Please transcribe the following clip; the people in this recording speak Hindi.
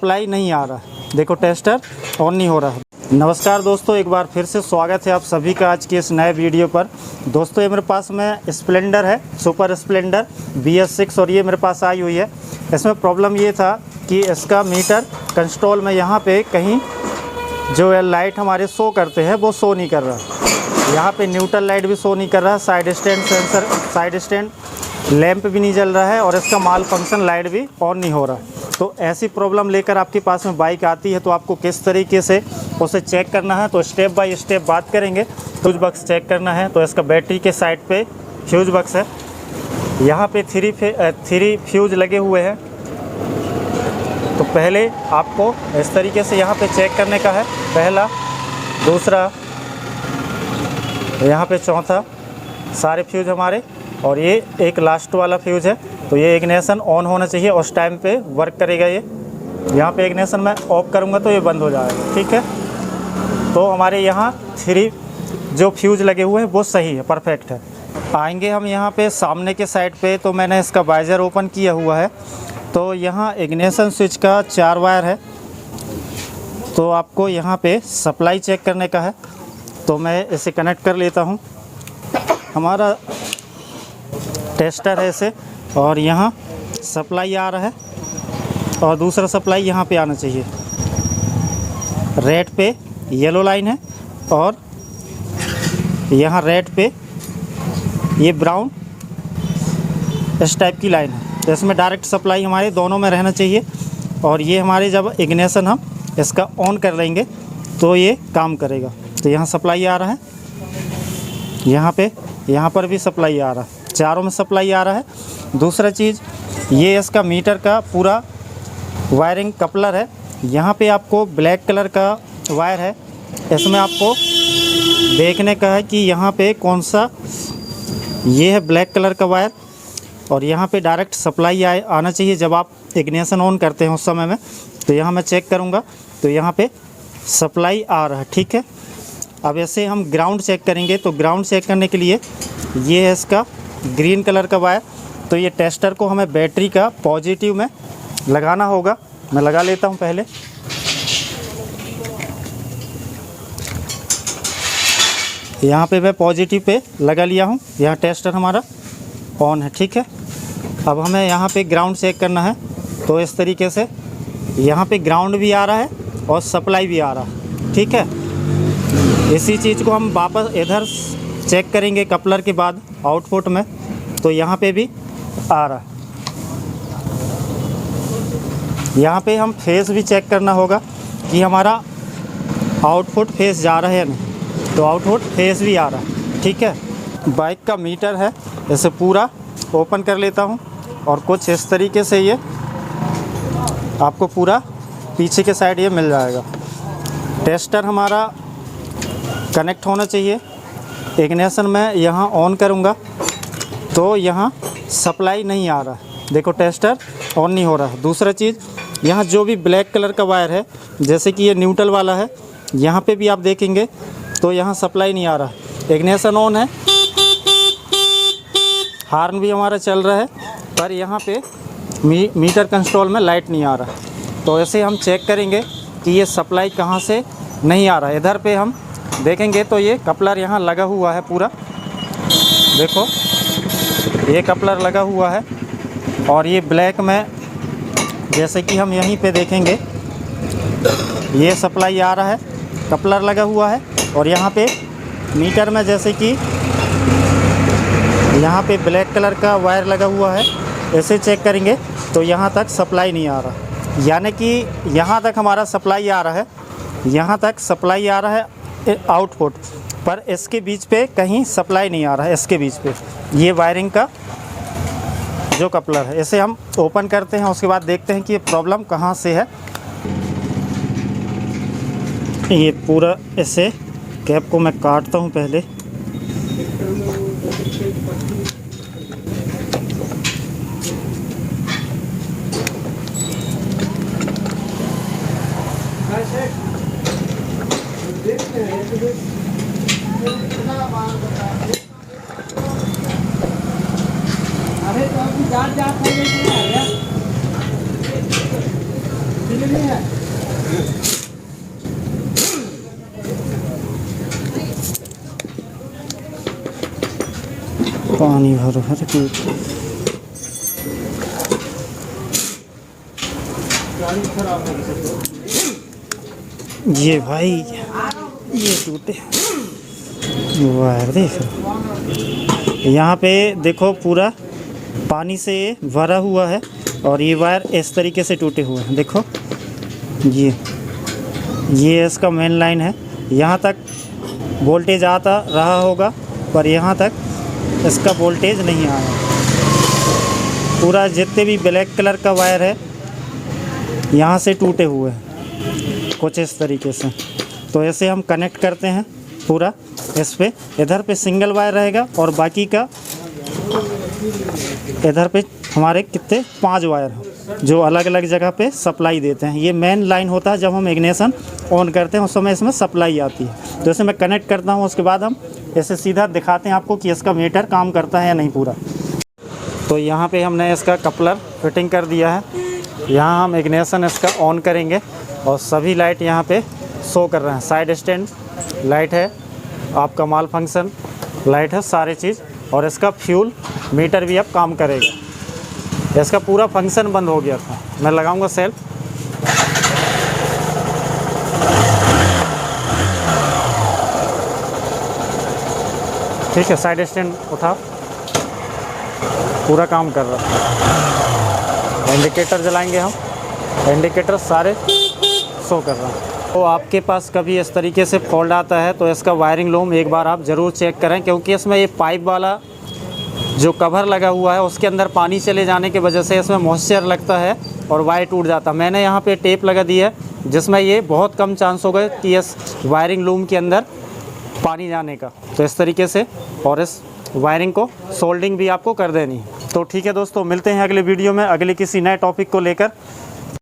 सप्लाई नहीं आ रहा है। देखो टेस्टर ऑन नहीं हो रहा है। नमस्कार दोस्तों, एक बार फिर से स्वागत है आप सभी का आज के इस नए वीडियो पर। दोस्तों ये मेरे पास में स्प्लेंडर है, सुपर स्प्लेंडर BS6 और ये मेरे पास आई हुई है। इसमें प्रॉब्लम ये था कि इसका मीटर कंट्रोल में यहाँ पे कहीं जो है लाइट हमारे शो करते हैं वो शो नहीं कर रहा। यहाँ पे न्यूट्रल लाइट भी शो नहीं कर रहा, side stand sensor, side stand lamp भी नहीं जल रहा है और इसका माल फंक्शन लाइट भी ऑन नहीं हो रहा। तो ऐसी प्रॉब्लम लेकर आपके पास में बाइक आती है तो आपको किस तरीके से उसे चेक करना है, तो स्टेप बाय स्टेप बात करेंगे। फ्यूज बॉक्स चेक करना है तो इसका बैटरी के साइड पे फ्यूज बॉक्स है, यहाँ पे थ्री फ्यूज लगे हुए हैं। तो पहले आपको इस तरीके से यहाँ पे चेक करने का है, पहला, दूसरा, यहाँ पे चौथा, सारे फ्यूज हमारे, और ये एक लास्ट वाला फ्यूज है। तो ये इग्निशन ऑन होना चाहिए, उस टाइम पे वर्क करेगा ये। यहाँ पे इग्निशन मैं ऑफ करूँगा तो ये बंद हो जाएगा, ठीक है। तो हमारे यहाँ 3 जो फ्यूज लगे हुए हैं वो सही है, परफेक्ट है। आएंगे हम यहाँ पे सामने के साइड पे, तो मैंने इसका वाइज़र ओपन किया हुआ है। तो यहाँ इग्निशन स्विच का 4 वायर है। तो आपको यहाँ पे सप्लाई चेक करने का है, तो मैं इसे कनेक्ट कर लेता हूँ। हमारा टेस्टर है इसे, और यहाँ सप्लाई आ रहा है और दूसरा सप्लाई यहाँ पे आना चाहिए। रेड पे येलो लाइन है और यहाँ रेड पे ये ब्राउन इस टाइप की लाइन है। तो इसमें डायरेक्ट सप्लाई हमारे दोनों में रहना चाहिए। और ये हमारे जब इग्निशन हम इसका ऑन कर लेंगे तो ये काम करेगा। तो यहाँ सप्लाई आ रहा है, यहाँ पर भी सप्लाई आ रहा है, चारों में सप्लाई आ रहा है। दूसरा चीज़, ये इसका मीटर का पूरा वायरिंग कपलर है। यहाँ पे आपको ब्लैक कलर का वायर है, इसमें आपको देखने का है कि यहाँ पे कौन सा, ये है ब्लैक कलर का वायर, और यहाँ पे डायरेक्ट सप्लाई आना चाहिए जब आप इग्निशन ऑन करते हैं उस समय में। तो यहाँ मैं चेक करूँगा तो यहाँ पे सप्लाई आ रहा है, ठीक है। अब ऐसे हम ग्राउंड चेक करेंगे। तो ग्राउंड चेक करने के लिए ये है इसका ग्रीन कलर का वायर। तो ये टेस्टर को हमें बैटरी का पॉजिटिव में लगाना होगा। मैं लगा लेता हूँ पहले। यहाँ पे मैं पॉजिटिव पे लगा लिया हूँ। यहाँ टेस्टर हमारा ऑन है, ठीक है। अब हमें यहाँ पे ग्राउंड चेक करना है। तो इस तरीके से यहाँ पे ग्राउंड भी आ रहा है और सप्लाई भी आ रहा है, ठीक है। इसी चीज़ को हम वापस इधर चेक करेंगे कपलर के बाद आउटपुट में। तो यहाँ पे भी आ रहा है। यहाँ पे हम फेस भी चेक करना होगा कि हमारा आउटपुट फेस जा रहा है या नहीं। तो आउटपुट फेस भी आ रहा है, ठीक है। बाइक का मीटर है, इसे पूरा ओपन कर लेता हूँ और कुछ इस तरीके से ये आपको पूरा पीछे के साइड ये मिल जाएगा। टेस्टर हमारा कनेक्ट होना चाहिए। इग्निशन में यहाँ ऑन करूँगा तो यहाँ सप्लाई नहीं आ रहा है। देखो टेस्टर ऑन नहीं हो रहा है। दूसरा चीज़, यहाँ जो भी ब्लैक कलर का वायर है, जैसे कि ये न्यूट्रल वाला है, यहाँ पे भी आप देखेंगे तो यहाँ सप्लाई नहीं आ रहा है। इग्निशन ऑन है, हार्न भी हमारा चल रहा है, पर यहाँ पे मीटर कंट्रोल में लाइट नहीं आ रहा। तो ऐसे हम चेक करेंगे कि ये सप्लाई कहाँ से नहीं आ रहा है। इधर पे हम देखेंगे तो ये कपलर यहाँ लगा हुआ है पूरा, देखो ये कपलर लगा हुआ है। और ये ब्लैक में जैसे कि हम यहीं पे देखेंगे ये सप्लाई आ रहा है, कपलर लगा हुआ है। और यहाँ पे मीटर में जैसे कि यहाँ पे ब्लैक कलर का वायर लगा हुआ है, ऐसे चेक करेंगे तो यहाँ तक सप्लाई नहीं आ रहा। यानी कि यहाँ तक हमारा सप्लाई आ रहा है, यहाँ तक सप्लाई आ रहा है आउटपुट, पर इसके बीच पे कहीं सप्लाई नहीं आ रहा है। इसके बीच पे ये वायरिंग का जो कपलर है, इसे हम ओपन करते हैं, उसके बाद देखते हैं कि ये प्रॉब्लम कहाँ से है। ये पूरा ऐसे कैप को मैं काटता हूँ पहले। पानी भरो है तो ये भाई ये टूटे वायर देख यहाँ पे देखो पूरा पानी से भरा हुआ है और ये वायर इस तरीके से टूटे हुए हैं। देखो ये इसका मेन लाइन है। यहाँ तक वोल्टेज आता रहा होगा पर यहाँ तक इसका वोल्टेज नहीं आया। पूरा जितने भी ब्लैक कलर का वायर है यहाँ से टूटे हुए हैं कुछ इस तरीके से। तो ऐसे हम कनेक्ट करते हैं पूरा इस पे। इधर पे सिंगल वायर रहेगा और बाकी का इधर पे हमारे कितने 5 वायर हैं जो अलग अलग जगह पे सप्लाई देते हैं। ये मेन लाइन होता है, जब हम इग्निशन ऑन करते हैं उस समय इसमें सप्लाई आती है। तो इसे मैं कनेक्ट करता हूँ, उसके बाद हम इसे सीधा दिखाते हैं आपको कि इसका मीटर काम करता है या नहीं पूरा। तो यहाँ पे हमने इसका कपलर फिटिंग कर दिया है। यहाँ हम इग्निशन इसका ऑन करेंगे और सभी लाइट यहाँ पे शो कर रहे हैं। साइड स्टैंड लाइट है, आपका माल फंक्शन लाइट है, सारी चीज़। और इसका फ्यूल मीटर भी अब काम करेगा। इसका पूरा फंक्शन बंद हो गया था। मैं लगाऊंगा सेल्फ। ठीक है, साइड स्टैंड उठा, पूरा काम कर रहा है। इंडिकेटर जलाएंगे हम, इंडिकेटर सारे शो कर रहा है। तो आपके पास कभी इस तरीके से फॉल्ट आता है तो इसका वायरिंग लूम एक बार आप ज़रूर चेक करें, क्योंकि इसमें ये पाइप वाला जो कवर लगा हुआ है उसके अंदर पानी चले जाने की वजह से इसमें मॉइस्चर लगता है और वायर टूट जाता है। मैंने यहाँ पे टेप लगा दी है जिसमें ये बहुत कम चांस हो गए कि इस वायरिंग लूम के अंदर पानी जाने का। तो इस तरीके से और इस वायरिंग को सोल्डिंग भी आपको कर देनी है। तो ठीक है दोस्तों, मिलते हैं अगले वीडियो में अगले किसी नए टॉपिक को लेकर।